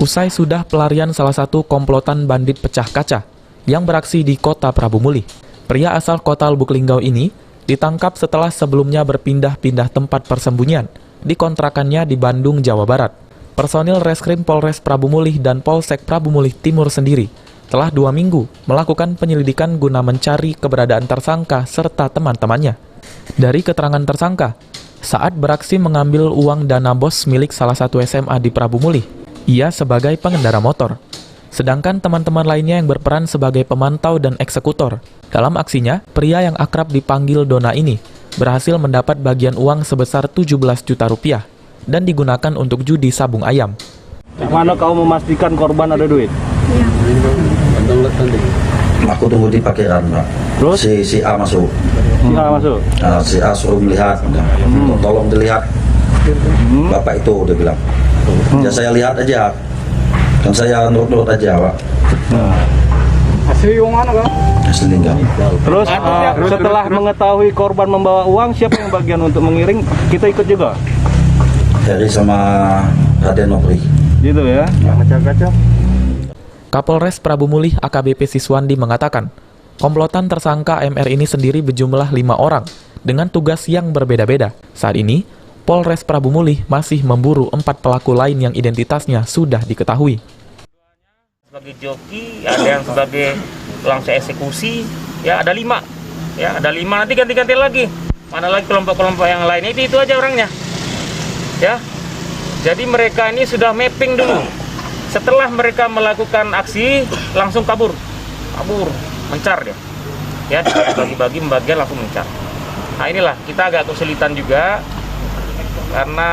Usai sudah pelarian salah satu komplotan bandit pecah kaca yang beraksi di kota Prabu Mulih, pria asal kota Lubuk Linggau ini ditangkap setelah sebelumnya berpindah-pindah tempat persembunyian di kontrakannya di Bandung, Jawa Barat. Personil Reskrim Polres Prabu Mulih dan Polsek Prabu Mulih Timur sendiri telah 2 minggu melakukan penyelidikan guna mencari keberadaan tersangka serta teman-temannya. Dari keterangan tersangka, saat beraksi mengambil uang dana bos milik salah satu SMA di Prabu Mulih, ia sebagai pengendara motor. Sedangkan teman-teman lainnya yang berperan sebagai pemantau dan eksekutor. Dalam aksinya, pria yang akrab dipanggil Dona ini berhasil mendapat bagian uang sebesar 17 juta rupiah dan digunakan untuk judi sabung ayam. Mana kau memastikan korban ada duit? Iya. Aku tunggu di parkiran, Pak. Terus? Si A masuk. Si A masuk? Nah, si A suruh melihat. Tolong dilihat. Bapak itu, dia bilang. Ya saya lihat aja. Kan saya nurut aja, Pak. Asli uang mana, Kak? Asli enggak. Terus setelah mengetahui korban membawa uang, siapa yang bagian untuk mengiring? Kita ikut juga? Heri sama Raden Nopri. Gitu ya? Macam-macam. Kapolres Prabu Mulih AKBP Siswandi mengatakan, komplotan tersangka MR ini sendiri berjumlah 5 orang dengan tugas yang berbeda-beda. Saat ini, Polres Prabu Mulih masih memburu 4 pelaku lain yang identitasnya sudah diketahui. Sebagai joki, ada yang sebagai langsung eksekusi, ya ada 5. Ya, ada 5, nanti ganti-ganti lagi. Mana lagi kelompok-kelompok yang lainnya, itu aja orangnya. Ya. Jadi mereka ini sudah mapping dulu. Setelah mereka melakukan aksi, langsung kabur, mencar dia. Ya, bagi-bagi, membagian langsung mencar. Nah inilah, kita agak kesulitan juga, karena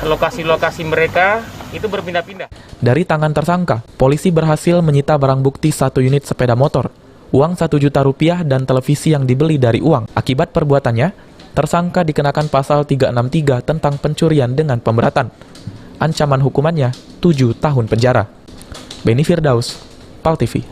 lokasi-lokasi mereka itu berpindah-pindah. Dari tangan tersangka, polisi berhasil menyita barang bukti 1 unit sepeda motor, uang 1 juta rupiah dan televisi yang dibeli dari uang. Akibat perbuatannya, tersangka dikenakan pasal 363 tentang pencurian dengan pemberatan. Ancaman hukumannya 7 tahun penjara. Beni Firdaus, PAL TV.